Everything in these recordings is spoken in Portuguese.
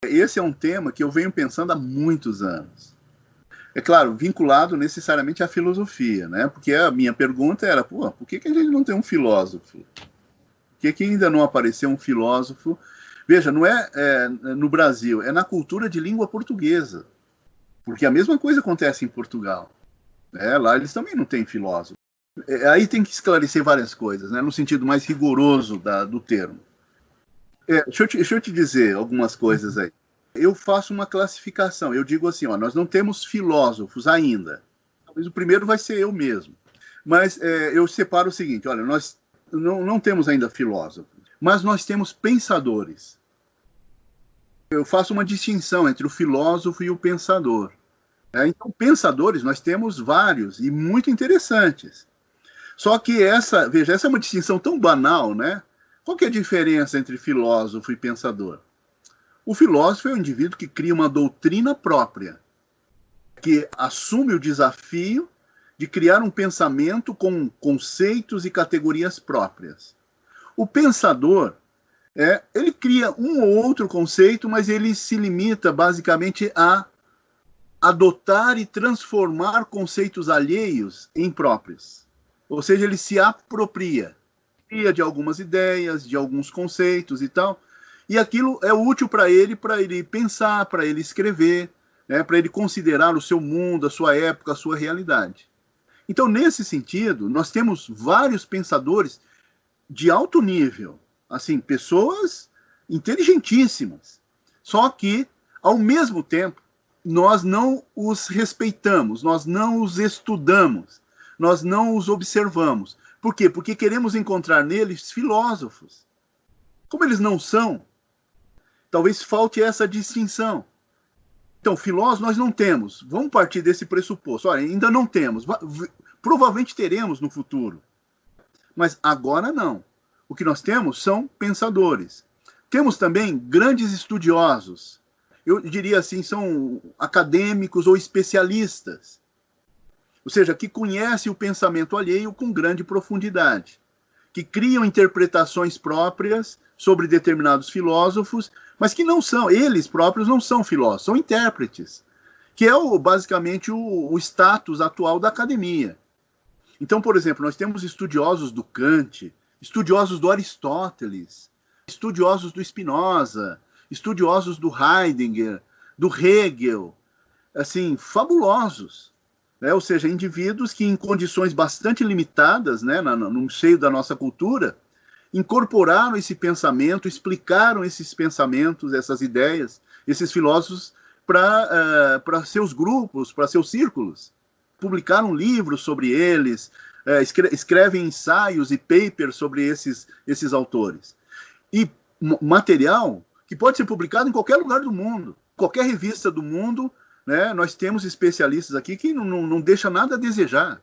Esse é um tema que eu venho pensando há muitos anos. É claro, vinculado necessariamente à filosofia, né? Porque a minha pergunta era, por que a gente não tem um filósofo? Por que ainda não apareceu um filósofo? Veja, não é no Brasil, é na cultura de língua portuguesa. Porque a mesma coisa acontece em Portugal. Lá eles também não têm filósofo. Aí tem que esclarecer várias coisas, né? No sentido mais rigoroso do termo. Deixa eu te dizer algumas coisas aí. Eu faço uma classificação. Eu digo assim, nós não temos filósofos ainda. Talvez o primeiro vai ser eu mesmo. Mas eu separo o seguinte, olha, nós não temos ainda filósofos, mas nós temos pensadores. Eu faço uma distinção entre o filósofo e o pensador. Então, pensadores nós temos vários e muito interessantes. Só que essa é uma distinção tão banal, né? Qual que é a diferença entre filósofo e pensador? O filósofo é um indivíduo que cria uma doutrina própria, que assume o desafio de criar um pensamento com conceitos e categorias próprias. O pensador, ele cria um ou outro conceito, mas ele se limita basicamente a adotar e transformar conceitos alheios em próprios. Ou seja, ele se apropria de algumas ideias, de alguns conceitos e tal, e aquilo é útil para ele pensar, para ele escrever, né, para ele considerar o seu mundo, a sua época, a sua realidade. Então, nesse sentido, nós temos vários pensadores de alto nível, assim, pessoas inteligentíssimas, só que, ao mesmo tempo, nós não os respeitamos, nós não os estudamos, nós não os observamos. Por quê? Porque queremos encontrar neles filósofos. Como eles não são, talvez falte essa distinção. Então, filósofos nós não temos. Vamos partir desse pressuposto. Olha, ainda não temos. Provavelmente teremos no futuro. Mas agora não. O que nós temos são pensadores. Temos também grandes estudiosos. Eu diria assim, são acadêmicos ou especialistas. Ou seja, que conhecem o pensamento alheio com grande profundidade, que criam interpretações próprias sobre determinados filósofos, mas que não são, eles próprios não são filósofos, são intérpretes, que é basicamente o status atual da academia. Então, por exemplo, nós temos estudiosos do Kant, estudiosos do Aristóteles, estudiosos do Spinoza, estudiosos do Heidegger, do Hegel, assim, fabulosos. Ou seja, indivíduos que em condições bastante limitadas, né, no seio da nossa cultura, incorporaram esse pensamento, explicaram esses pensamentos, essas ideias, esses filósofos para seus grupos, para seus círculos. Publicaram livros sobre eles, escrevem ensaios e papers sobre esses autores. E material que pode ser publicado em qualquer lugar do mundo, qualquer revista do mundo, né? Nós temos especialistas aqui que não deixam nada a desejar.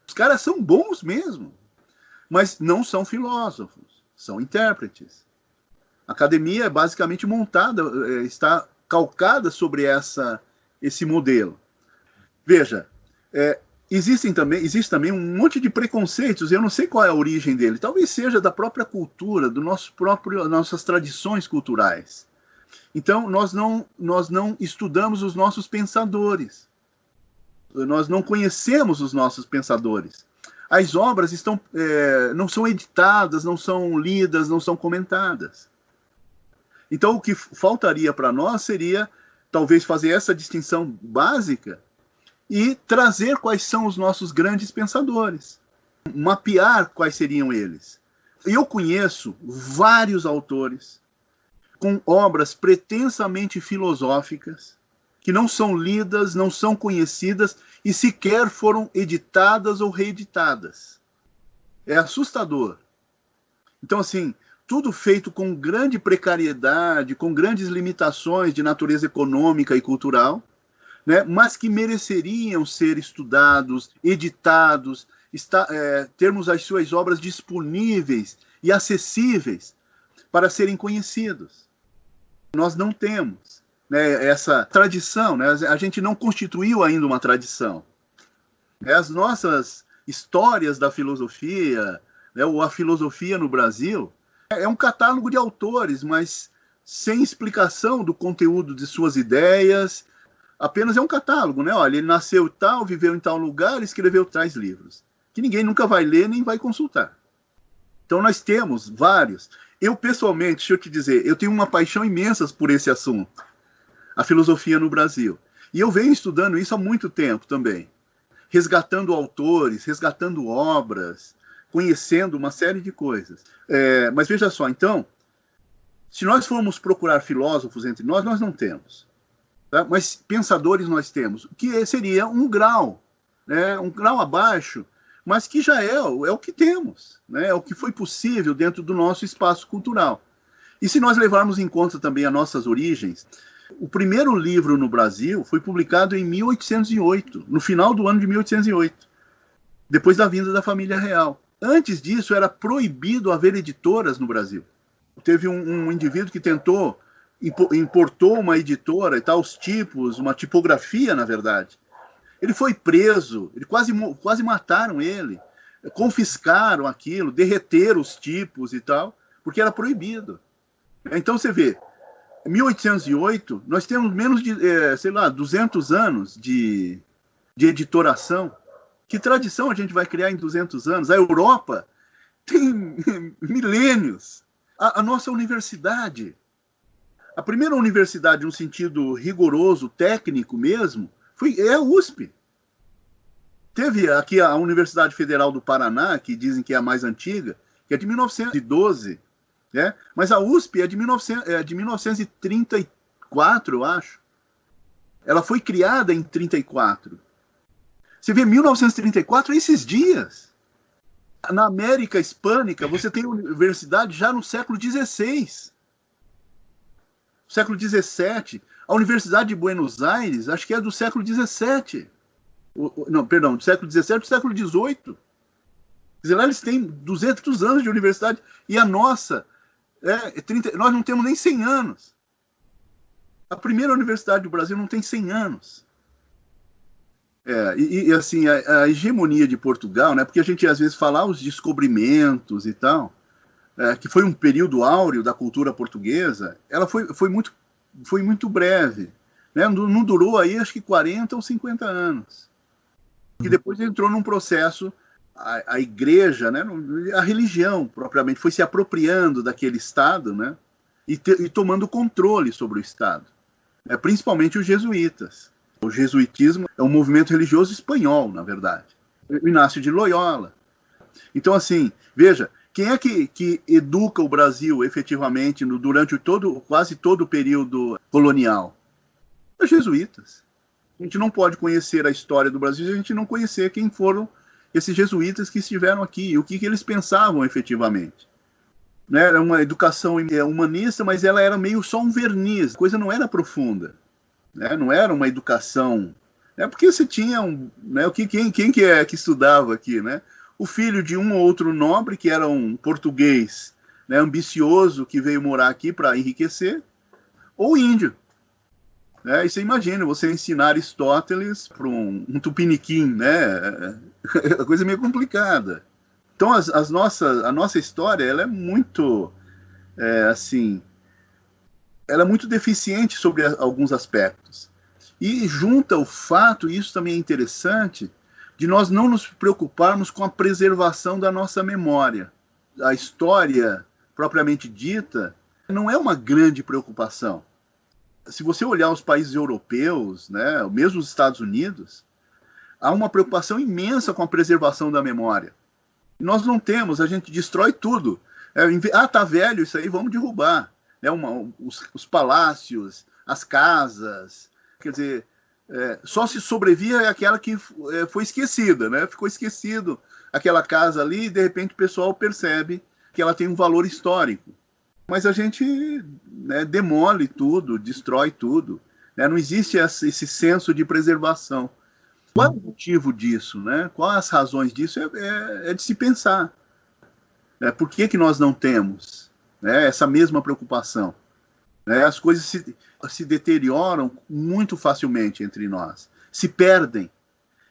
Os caras são bons mesmo, mas não são filósofos, são intérpretes. A academia é basicamente montada, está calcada sobre esse modelo. Veja, existe também um monte de preconceitos, eu não sei qual é a origem dele, talvez seja da própria cultura, nossas tradições culturais. Então, nós não estudamos os nossos pensadores. Nós não conhecemos os nossos pensadores. As obras não são editadas, não são lidas, não são comentadas. Então, o que faltaria para nós seria, talvez, fazer essa distinção básica e trazer quais são os nossos grandes pensadores. Mapear quais seriam eles. Eu conheço vários autores com obras pretensamente filosóficas, que não são lidas, não são conhecidas e sequer foram editadas ou reeditadas. É assustador. Então, assim, tudo feito com grande precariedade, com grandes limitações de natureza econômica e cultural, né, mas que mereceriam ser estudados, editados, termos as suas obras disponíveis e acessíveis para serem conhecidos. Nós não temos, né, essa tradição, né, a gente não constituiu ainda uma tradição. As nossas histórias da filosofia, né, ou a filosofia no Brasil, é um catálogo de autores, mas sem explicação do conteúdo de suas ideias, apenas é um catálogo, né? Olha, ele nasceu tal, viveu em tal lugar, escreveu tais livros, que ninguém nunca vai ler nem vai consultar. Então nós temos vários. Eu, pessoalmente, deixa eu te dizer, eu tenho uma paixão imensa por esse assunto, a filosofia no Brasil. E eu venho estudando isso há muito tempo também, resgatando autores, resgatando obras, conhecendo uma série de coisas. Mas veja só, então, se nós formos procurar filósofos entre nós, nós não temos. Tá? Mas pensadores nós temos, que seria um grau, né? Um grau abaixo, mas que já é o que temos, né? É o que foi possível dentro do nosso espaço cultural. E se nós levarmos em conta também as nossas origens, o primeiro livro no Brasil foi publicado em 1808, no final do ano de 1808, depois da vinda da família real. Antes disso, era proibido haver editoras no Brasil. Teve um indivíduo que tentou, importou uma editora e tal, os tipos, uma tipografia, na verdade. Ele foi preso, quase mataram ele, confiscaram aquilo, derreteram os tipos e tal, porque era proibido. Então você vê, em 1808, nós temos menos de, 200 anos de editoração. Que tradição a gente vai criar em 200 anos? A Europa tem milênios. A nossa universidade, a primeira universidade no sentido rigoroso, técnico mesmo, é a USP. Teve aqui a Universidade Federal do Paraná, que dizem que é a mais antiga, que é de 1912, né? Mas a USP é de 1934, eu acho. Ela foi criada em 1934. Você vê 1934, esses dias. Na América Hispânica, você tem universidade já no século XVI. Século XVII. A Universidade de Buenos Aires, acho que é do século XVII. Não, perdão, do século XVII do século XVIII. Quer dizer, lá eles têm 200 anos de universidade. E a nossa, nós não temos nem 100 anos. A primeira universidade do Brasil não tem 100 anos. Assim, a hegemonia de Portugal, né, porque a gente às vezes fala os descobrimentos e tal, que foi um período áureo da cultura portuguesa, ela foi muito breve, né, não durou aí acho que 40 ou 50 anos, que depois entrou num processo, a igreja, né, a religião propriamente, foi se apropriando daquele Estado, né, e tomando controle sobre o Estado, principalmente os jesuítas. O jesuitismo é um movimento religioso espanhol, na verdade. O Inácio de Loyola. Então, assim, veja, quem é que educa o Brasil efetivamente durante quase todo o período colonial? Os jesuítas. A gente não pode conhecer a história do Brasil se a gente não conhecer quem foram esses jesuítas que estiveram aqui e o que eles pensavam efetivamente. Né? Era uma educação humanista, mas ela era meio só um verniz, a coisa não era profunda. Né? Não era uma educação, porque você tinha quem que estudava aqui, né? O filho de um ou outro nobre que era um português, né, ambicioso, que veio morar aqui para enriquecer, ou índio, né? E você imagina você ensinar Aristóteles para um tupiniquim, né? A coisa é meio complicada. Então a nossa história ela é muito assim, ela é muito deficiente sobre alguns aspectos. E junta o fato, e isso também é interessante, de nós não nos preocuparmos com a preservação da nossa memória. A história, propriamente dita, não é uma grande preocupação. Se você olhar os países europeus, né, mesmo os Estados Unidos, há uma preocupação imensa com a preservação da memória. E nós não temos, a gente destrói tudo. Tá velho isso aí, vamos derrubar. Os palácios, as casas, quer dizer, só se sobrevia aquela que foi esquecida, né? Ficou esquecido aquela casa ali e de repente o pessoal percebe que ela tem um valor histórico. Mas a gente, né, demole tudo, destrói tudo, né? Não existe esse senso de preservação. Qual é o motivo disso, né? Quais as razões disso? É de se pensar. Por que nós não temos, né, essa mesma preocupação? As coisas se deterioram muito facilmente entre nós, se perdem.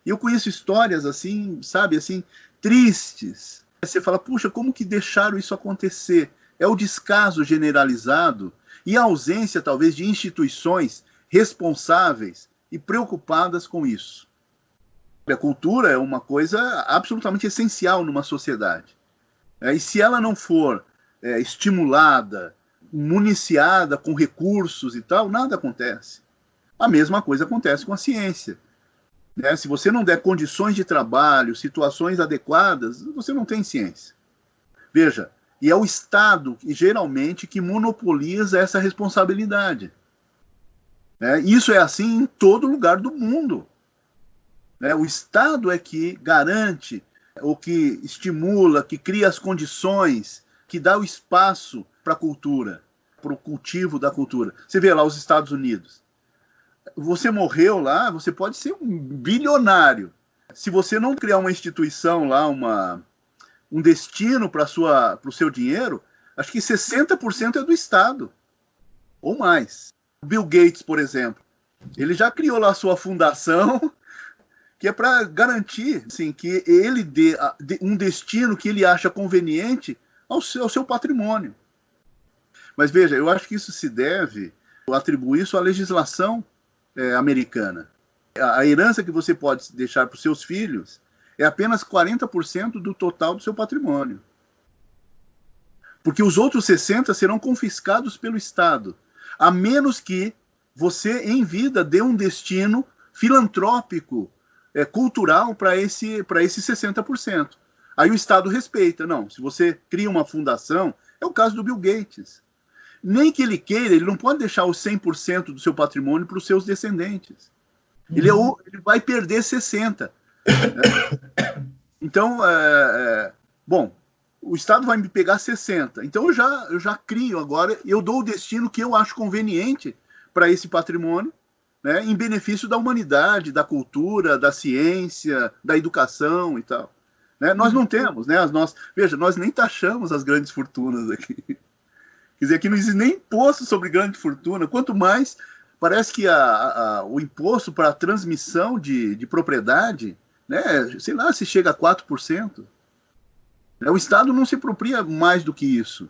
E eu conheço histórias assim, sabe, assim, tristes. Você fala, puxa, como que deixaram isso acontecer? é o descaso generalizado e a ausência, talvez, de instituições responsáveis e preocupadas com isso. A cultura é uma coisa absolutamente essencial numa sociedade. E se ela não for estimulada, municiada com recursos e tal, nada acontece. A mesma coisa acontece com a ciência. Se você não der condições de trabalho, situações adequadas, você não tem ciência. Veja, e é o Estado, geralmente, que monopoliza essa responsabilidade. Isso é assim em todo lugar do mundo. O Estado é que garante, ou que estimula, que cria as condições, que dá o espaço para a cultura, para o cultivo da cultura. Você vê lá os Estados Unidos. Você morreu lá, você pode ser um bilionário. Se você não criar uma instituição lá, um destino para o seu dinheiro, acho que 60% é do Estado, ou mais. Bill Gates, por exemplo, ele já criou lá a sua fundação, que é para garantir assim, que ele dê um destino que ele acha conveniente ao seu patrimônio. Mas veja, eu acho que isso se deve, atribuir isso à legislação americana. A herança que você pode deixar para os seus filhos é apenas 40% do total do seu patrimônio. Porque os outros 60% serão confiscados pelo Estado, a menos que você, em vida, dê um destino filantrópico, cultural para esses 60%. Aí o Estado respeita. Não, se você cria uma fundação, é o caso do Bill Gates. Nem que ele queira, ele não pode deixar os 100% do seu patrimônio para os seus descendentes. Ele vai perder 60%. Então, bom, o Estado vai me pegar 60%. Então eu já crio agora, eu dou o destino que eu acho conveniente para esse patrimônio, em benefício da humanidade, da cultura, da ciência, da educação e tal. Nós não temos, veja, nós nem taxamos as grandes fortunas aqui. Quer dizer, aqui não existe nem imposto sobre grande fortuna, quanto mais parece que o imposto para a transmissão de propriedade, sei lá, se chega a 4%. O Estado não se apropria mais do que isso.